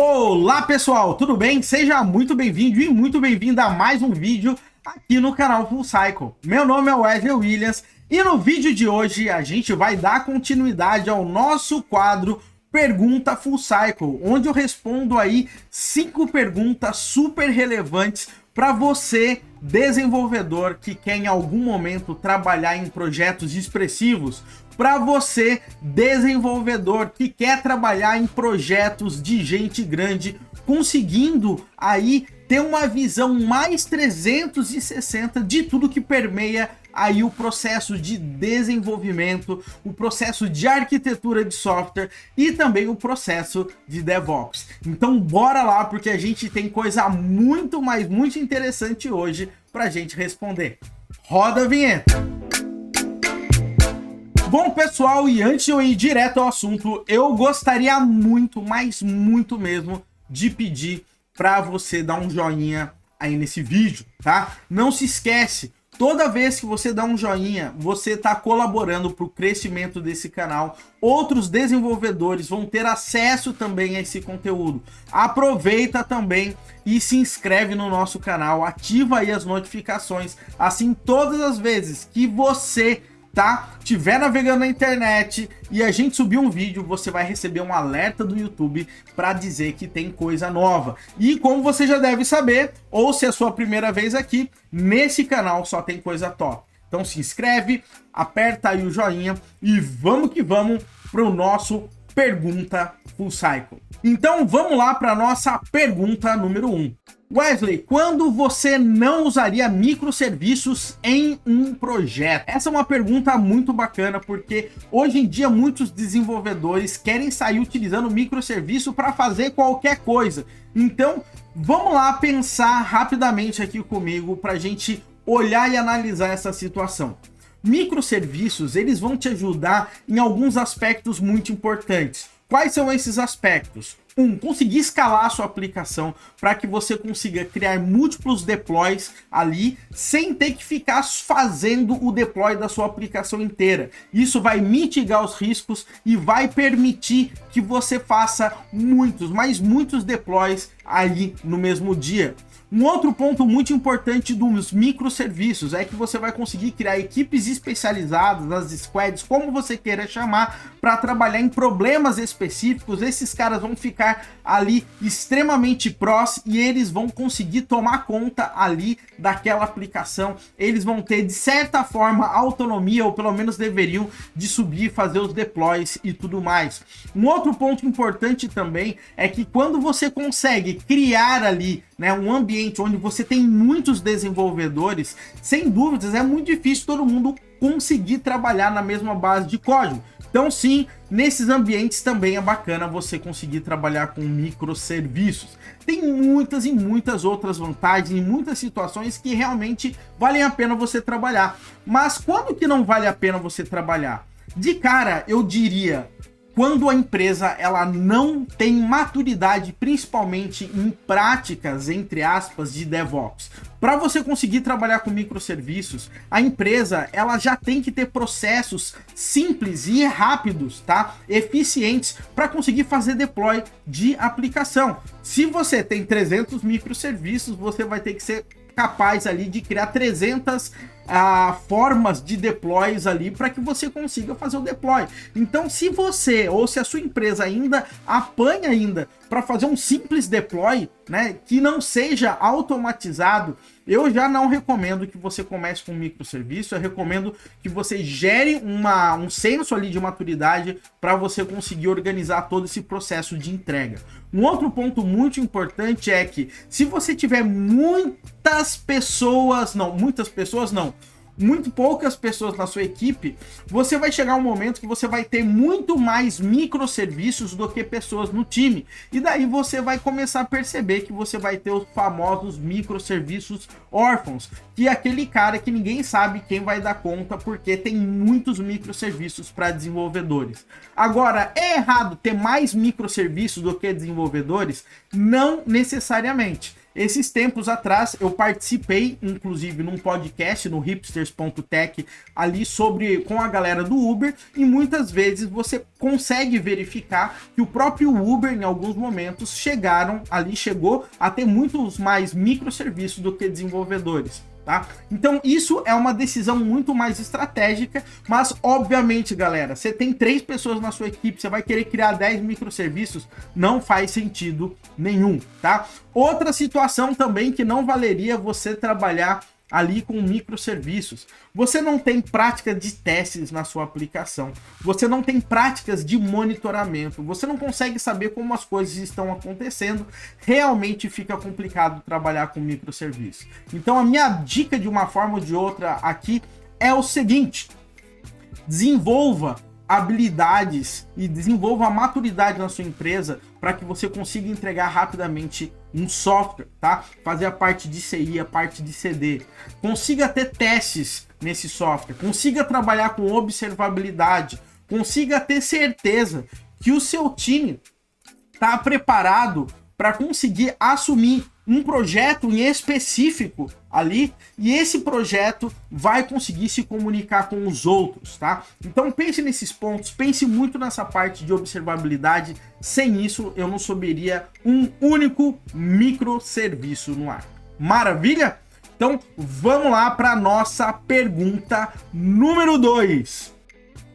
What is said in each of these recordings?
Olá pessoal, tudo bem? Seja muito bem-vindo e muito bem-vinda a mais um vídeo aqui no canal Full Cycle. Meu nome é Wesley Williams e no vídeo de hoje a gente vai dar continuidade ao nosso quadro Pergunta Full Cycle, onde eu respondo aí 5 perguntas super relevantes para você, desenvolvedor que quer em algum momento trabalhar em projetos expressivos, para você, desenvolvedor que quer trabalhar em projetos de gente grande, conseguindo aí ter uma visão mais 360 de tudo que permeia aí o processo de desenvolvimento, o processo de arquitetura de software e também o processo de DevOps. Então bora lá, porque a gente tem coisa muito interessante hoje pra gente responder. Roda a vinheta! Bom pessoal, e antes de eu ir direto ao assunto, eu gostaria muito, mas muito mesmo, de pedir para você dar um joinha aí nesse vídeo, tá? Não se esquece, toda vez que você dá um joinha, você está colaborando para o crescimento desse canal. Outros desenvolvedores vão ter acesso também a esse conteúdo. Aproveita também e se inscreve no nosso canal, ativa aí as notificações, assim todas as vezes que você estiver navegando na internet e a gente subir um vídeo, você vai receber um alerta do YouTube para dizer que tem coisa nova. E como você já deve saber, ou se é a sua primeira vez aqui, nesse canal só tem coisa top. Então se inscreve, aperta aí o joinha e vamos que vamos para o nosso Pergunta Full Cycle. Então vamos lá para a nossa pergunta número 1. Wesley, quando você não usaria microserviços em um projeto? Essa é uma pergunta muito bacana, porque hoje em dia muitos desenvolvedores querem sair utilizando microserviço para fazer qualquer coisa. Então, vamos lá pensar rapidamente aqui comigo para a gente olhar e analisar essa situação. Microserviços, eles vão te ajudar em alguns aspectos muito importantes. Quais são esses aspectos? Conseguir escalar a sua aplicação para que você consiga criar múltiplos deploys ali sem ter que ficar fazendo o deploy da sua aplicação inteira. Isso vai mitigar os riscos e vai permitir que você faça muitos deploys aí no mesmo dia. Um outro ponto muito importante dos microserviços é que você vai conseguir criar equipes especializadas, as squads, como você queira chamar, para trabalhar em problemas específicos. Esses caras vão ficar ali extremamente prós e eles vão conseguir tomar conta ali daquela aplicação. Eles vão ter, de certa forma, autonomia, ou pelo menos deveriam, de subir, fazer os deploys e tudo mais. Um outro ponto importante também é que quando você consegue criar ali, né, um ambiente onde você tem muitos desenvolvedores, sem dúvidas é muito difícil todo mundo conseguir trabalhar na mesma base de código. Então sim, nesses ambientes também é bacana você conseguir trabalhar com microserviços. Tem muitas outras vantagens em muitas situações que realmente valem a pena você trabalhar. Mas quando que não vale a pena você trabalhar? De cara, eu diria, quando a empresa ela não tem maturidade, principalmente em práticas, entre aspas, de DevOps. Para você conseguir trabalhar com microserviços, a empresa ela já tem que ter processos simples e rápidos, tá? Eficientes, para conseguir fazer deploy de aplicação. Se você tem 300 microserviços, você vai ter que ser capaz ali de criar 300 formas de deploys ali para que você consiga fazer o deploy. Então, se você ou se a sua empresa ainda apanha para fazer um simples deploy, né, que não seja automatizado, eu já não recomendo que você comece com microserviço. Eu recomendo que você gere um senso ali de maturidade para você conseguir organizar todo esse processo de entrega. Um outro ponto muito importante é que se você tiver muito poucas pessoas na sua equipe, você vai chegar um momento que você vai ter muito mais microserviços do que pessoas no time. E daí você vai começar a perceber que você vai ter os famosos microserviços órfãos, que é aquele cara que ninguém sabe quem vai dar conta porque tem muitos microserviços para desenvolvedores. Agora, é errado ter mais microserviços do que desenvolvedores? Não necessariamente. Esses tempos atrás eu participei, inclusive, num podcast no hipsters.tech, ali com a galera do Uber, e muitas vezes você consegue verificar que o próprio Uber, em alguns momentos, chegou a ter muitos mais microserviços do que desenvolvedores. Tá? Então isso é uma decisão muito mais estratégica, mas obviamente, galera, você tem 3 pessoas na sua equipe, você vai querer criar 10 microserviços, não faz sentido nenhum, tá? Outra situação também que não valeria você trabalhar ali com microserviços. Você não tem prática de testes na sua aplicação, você não tem práticas de monitoramento, você não consegue saber como as coisas estão acontecendo, realmente fica complicado trabalhar com microserviços. Então a minha dica, de uma forma ou de outra aqui, é o seguinte: desenvolva habilidades e desenvolva a maturidade na sua empresa para que você consiga entregar rapidamente um software, tá? Fazer a parte de CI, a parte de CD. Consiga ter testes nesse software, consiga trabalhar com observabilidade, consiga ter certeza que o seu time está preparado para conseguir assumir um projeto em específico ali, e esse projeto vai conseguir se comunicar com os outros, tá? Então pense nesses pontos, pense muito nessa parte de observabilidade. Sem isso, eu não subiria um único microserviço no ar. Maravilha? Então vamos lá para nossa pergunta número 2.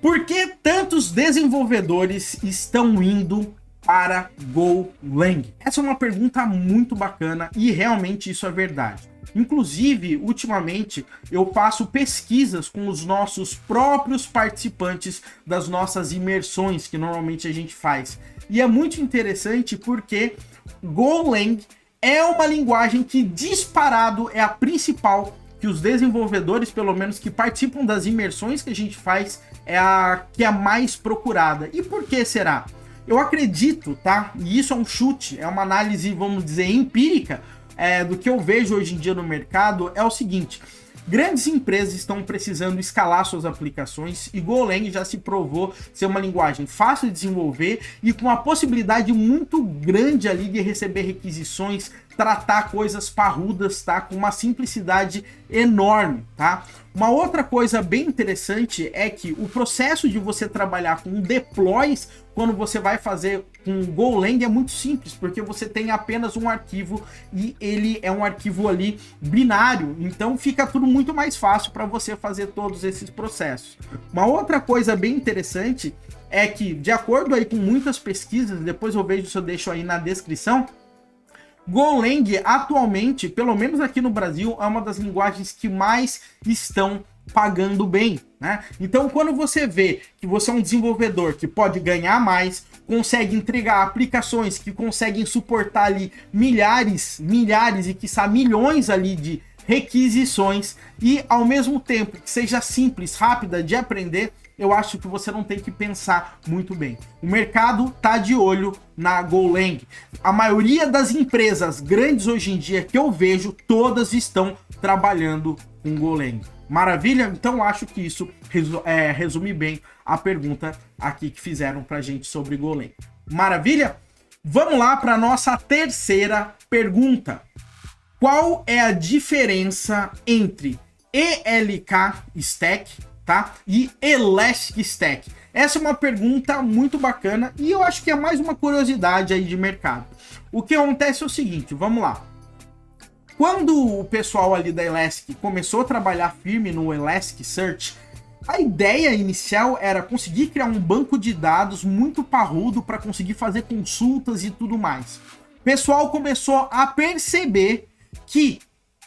Por que tantos desenvolvedores estão indo para Golang? Essa é uma pergunta muito bacana e realmente isso é verdade. Inclusive, ultimamente, eu faço pesquisas com os nossos próprios participantes das nossas imersões que normalmente a gente faz. E é muito interessante porque Golang é uma linguagem que disparado é a principal, que os desenvolvedores, pelo menos que participam das imersões que a gente faz, é a que é a mais procurada. E por que será? Eu acredito, tá? E isso é um chute, é uma análise, vamos dizer, empírica, do que eu vejo hoje em dia no mercado, é o seguinte: grandes empresas estão precisando escalar suas aplicações e Golang já se provou ser uma linguagem fácil de desenvolver e com uma possibilidade muito grande ali de receber requisições, tratar coisas parrudas, tá? Com uma simplicidade enorme, tá? Uma outra coisa bem interessante é que o processo de você trabalhar com deploys, quando você vai fazer com Golang, é muito simples, porque você tem apenas um arquivo e ele é um arquivo ali binário, então fica tudo muito mais fácil para você fazer todos esses processos. Uma outra coisa bem interessante é que, de acordo aí com muitas pesquisas, depois eu vejo se eu deixo aí na descrição, Golang atualmente, pelo menos aqui no Brasil, é uma das linguagens que mais estão pagando bem, né? Então, quando você vê que você é um desenvolvedor que pode ganhar mais, consegue entregar aplicações que conseguem suportar ali milhares e quiçá milhões ali de requisições e ao mesmo tempo que seja simples, rápida de aprender, eu acho que você não tem que pensar muito bem. O mercado tá de olho na Golang. A maioria das empresas grandes hoje em dia que eu vejo, todas estão trabalhando com Golang. Maravilha? Então acho que isso resume bem a pergunta aqui que fizeram pra gente sobre Golang. Maravilha? Vamos lá para nossa terceira pergunta. Qual é a diferença entre ELK Stack, tá? E Elastic Stack? Essa é uma pergunta muito bacana e eu acho que é mais uma curiosidade aí de mercado. O que acontece é o seguinte, vamos lá. Quando o pessoal ali da Elastic começou a trabalhar firme no Elasticsearch, a ideia inicial era conseguir criar um banco de dados muito parrudo para conseguir fazer consultas e tudo mais. O pessoal começou a perceber que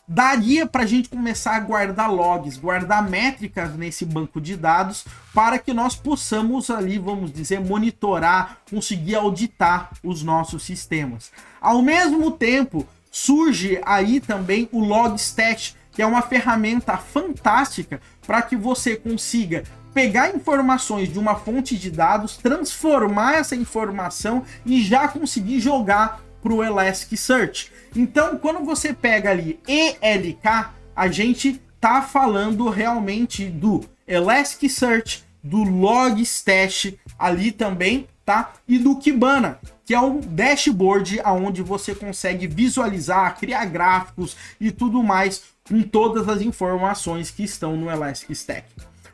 daria para a gente começar a guardar logs, guardar métricas nesse banco de dados para que nós possamos ali, vamos dizer, monitorar, conseguir auditar os nossos sistemas. Ao mesmo tempo, surge aí também o Logstash, que é uma ferramenta fantástica para que você consiga pegar informações de uma fonte de dados, transformar essa informação e já conseguir jogar para o Elasticsearch. Então, quando você pega ali ELK, a gente tá falando realmente do Elasticsearch, do Logstash ali também, tá? E do Kibana, que é um dashboard onde você consegue visualizar, criar gráficos e tudo mais com todas as informações que estão no Elastic Stack.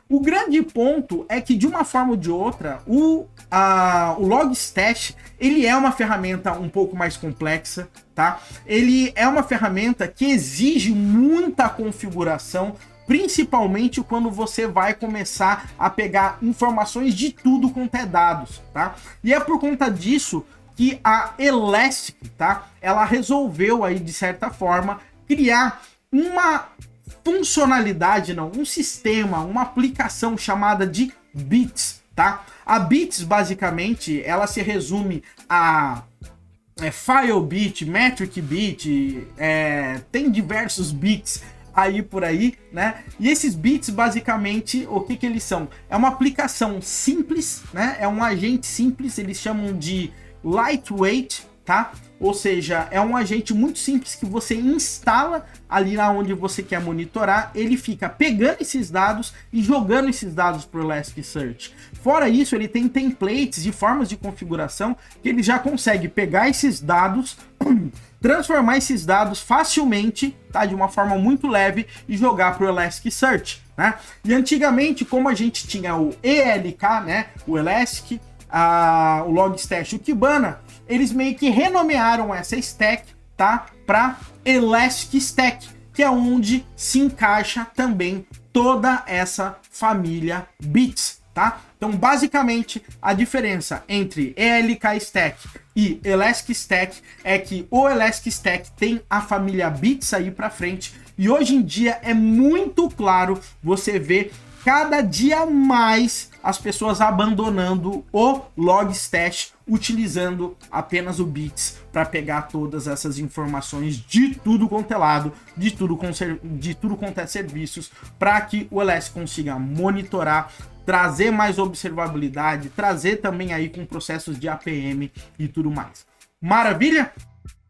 O grande ponto é que, de uma forma ou de outra, o Logstash, ele é uma ferramenta um pouco mais complexa, tá? Ele é uma ferramenta que exige muita configuração, principalmente quando você vai começar a pegar informações de tudo quanto é dados, tá? E é por conta disso que a Elastic, tá? Ela resolveu aí, de certa forma, criar uma funcionalidade, um sistema, uma aplicação chamada de Bits, tá? A Bits, basicamente, ela se resume a File Bit, Metric Bit, tem diversos bits aí por aí, né? E esses bits, basicamente, o que eles são? É uma aplicação simples, né? É um agente simples, eles chamam de lightweight, tá? Ou seja, é um agente muito simples que você instala ali na onde você quer monitorar, ele fica pegando esses dados e jogando esses dados para o Elasticsearch. Fora isso, ele tem templates e formas de configuração que ele já consegue pegar esses dados, transformar esses dados facilmente, tá? De uma forma muito leve e jogar para o Elasticsearch, né? E antigamente, como a gente tinha o ELK, né? O Elastic, o Logstash e o Kibana, eles meio que renomearam essa stack, tá, para Elastic Stack, que é onde se encaixa também toda essa família Bits, tá? Então, basicamente, a diferença entre ELK Stack e Elastic Stack é que o Elastic Stack tem a família Bits aí para frente, e hoje em dia é muito claro você ver cada dia mais as pessoas abandonando o Logstash, utilizando apenas o Bits para pegar todas essas informações de tudo quanto é lado, de tudo quanto é serviços, para que o Elastic consiga monitorar, trazer mais observabilidade, trazer também aí com processos de APM e tudo mais. Maravilha?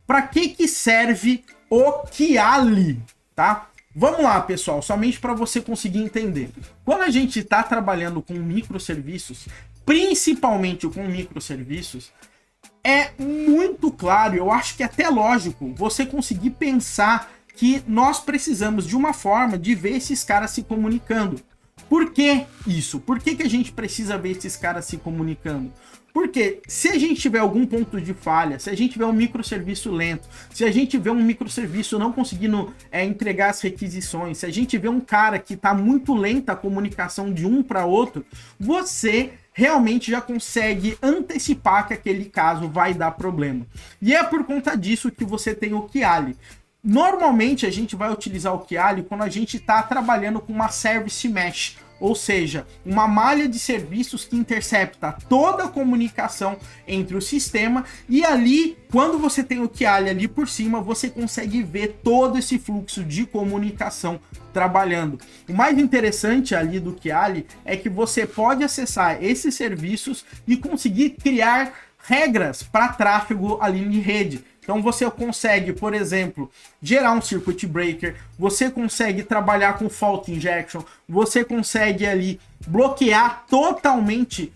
Para que serve o Kiali, tá? Vamos lá, pessoal, somente para você conseguir entender. Quando a gente está trabalhando com microserviços, principalmente com microserviços, é muito claro, eu acho que é até lógico, você conseguir pensar que nós precisamos de uma forma de ver esses caras se comunicando. Por que isso? Por que a gente precisa ver esses caras se comunicando? Porque se a gente tiver algum ponto de falha, se a gente tiver um microserviço lento, se a gente vê um microserviço não conseguindo entregar as requisições, se a gente vê um cara que está muito lenta a comunicação de um para outro, você realmente já consegue antecipar que aquele caso vai dar problema. E é por conta disso que você tem o Kiali. Normalmente a gente vai utilizar o Kiali quando a gente está trabalhando com uma service mesh, ou seja, uma malha de serviços que intercepta toda a comunicação entre o sistema, e ali, quando você tem o Kiali ali por cima, você consegue ver todo esse fluxo de comunicação trabalhando. O mais interessante ali do Kiali é que você pode acessar esses serviços e conseguir criar regras para tráfego ali em rede. Então você consegue, por exemplo, gerar um circuit breaker, você consegue trabalhar com fault injection, você consegue ali bloquear totalmente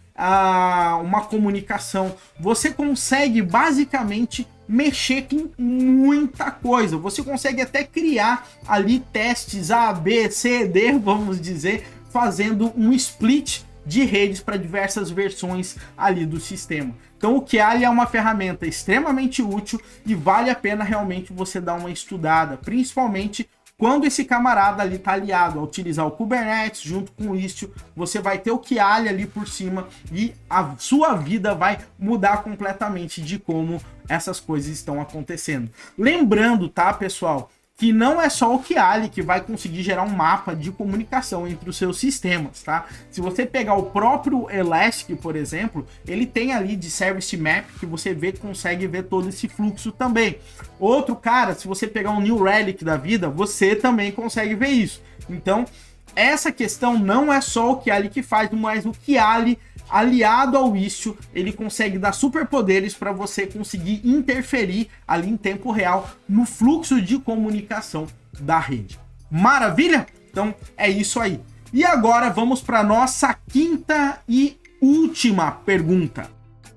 uma comunicação, você consegue basicamente mexer com muita coisa, você consegue até criar ali testes A, B, C, D, vamos dizer, fazendo um split de redes para diversas versões ali do sistema. Então o Kiali é uma ferramenta extremamente útil e vale a pena realmente você dar uma estudada, principalmente quando esse camarada ali está aliado a utilizar o Kubernetes junto com o Istio, você vai ter o Kiali ali por cima e a sua vida vai mudar completamente de como essas coisas estão acontecendo. Lembrando, tá, pessoal, que não é só o Kiali que vai conseguir gerar um mapa de comunicação entre os seus sistemas, tá? Se você pegar o próprio Elastic, por exemplo, ele tem ali de Service Map que você consegue ver todo esse fluxo também. Outro cara, se você pegar um New Relic da vida, você também consegue ver isso. Então, essa questão não é só o Kiali que faz, mas o Kiali aliado ao Istio, ele consegue dar superpoderes para você conseguir interferir ali em tempo real no fluxo de comunicação da rede. Maravilha? Então é isso aí. E agora vamos para nossa quinta e última pergunta.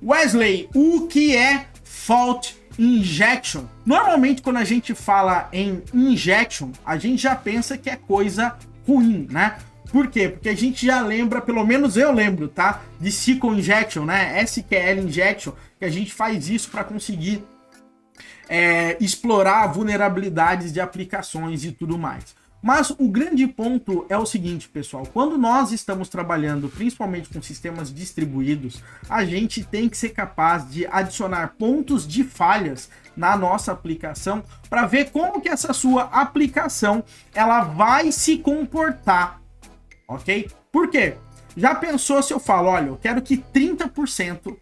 Wesley, o que é fault injection? Normalmente quando a gente fala em injection, a gente já pensa que é coisa ruim, né? Por quê? Porque a gente já lembra, pelo menos eu lembro, tá? De SQL injection, né? SQL injection, que a gente faz isso para conseguir explorar vulnerabilidades de aplicações e tudo mais. Mas o grande ponto é o seguinte, pessoal, quando nós estamos trabalhando principalmente com sistemas distribuídos, a gente tem que ser capaz de adicionar pontos de falhas na nossa aplicação para ver como que essa sua aplicação ela vai se comportar, ok? Por quê? Já pensou se eu falo, olha, eu quero que 30%,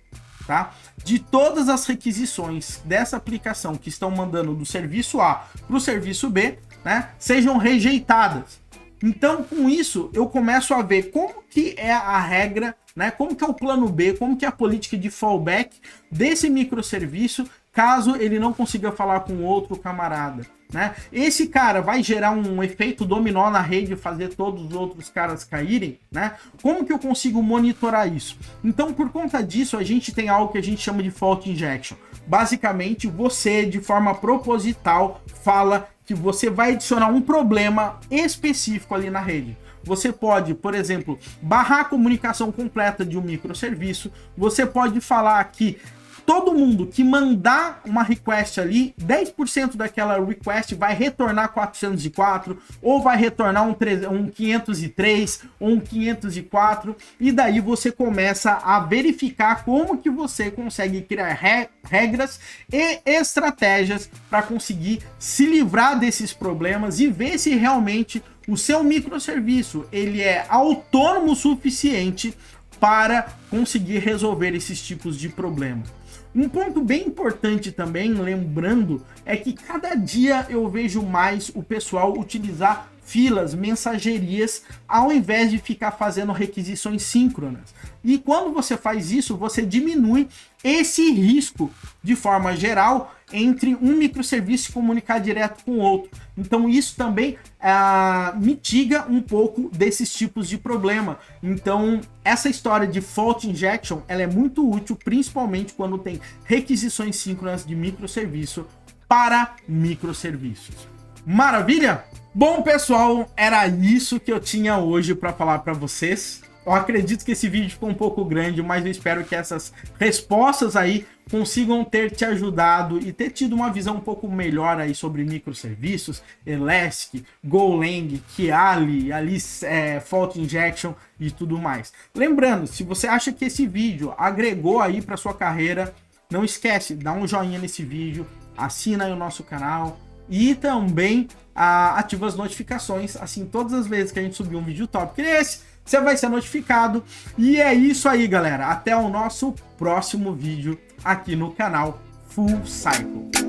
tá, de todas as requisições dessa aplicação que estão mandando do serviço A para o serviço B, né, sejam rejeitadas. Então, com isso, eu começo a ver como que é a regra, né, como que é o plano B, como que é a política de fallback desse microserviço, caso ele não consiga falar com outro camarada, né? Esse cara vai gerar um efeito dominó na rede e fazer todos os outros caras caírem, né? Como que eu consigo monitorar isso? Então, por conta disso, a gente tem algo que a gente chama de fault injection. Basicamente, você, de forma proposital, fala que você vai adicionar um problema específico ali na rede. Você pode, por exemplo, barrar a comunicação completa de um microserviço. Você pode falar que todo mundo que mandar uma request ali, 10% daquela request vai retornar 404, ou vai retornar um 503, ou um 504, e daí você começa a verificar como que você consegue criar regras e estratégias para conseguir se livrar desses problemas e ver se realmente o seu microserviço ele é autônomo o suficiente para conseguir resolver esses tipos de problema. Um ponto bem importante também, lembrando, é que cada dia eu vejo mais o pessoal utilizar filas, mensagerias, ao invés de ficar fazendo requisições síncronas. E quando você faz isso, você diminui esse risco, de forma geral, entre um microserviço comunicar direto com o outro. Então isso também mitiga um pouco desses tipos de problema. Então essa história de fault injection ela é muito útil, principalmente quando tem requisições síncronas de microserviço para microserviços. Maravilha? Bom, pessoal, era isso que eu tinha hoje para falar para vocês. Eu acredito que esse vídeo ficou um pouco grande, mas eu espero que essas respostas aí consigam ter te ajudado e ter tido uma visão um pouco melhor aí sobre microserviços, Elastic, Golang, Kiali, Fault Injection e tudo mais. Lembrando, se você acha que esse vídeo agregou aí para sua carreira, não esquece, dá um joinha nesse vídeo, assina aí o nosso canal e também ativa as notificações, assim todas as vezes que a gente subir um vídeo top que esse, você vai ser notificado. E é isso aí, galera. Até o nosso próximo vídeo aqui no canal Full Cycle.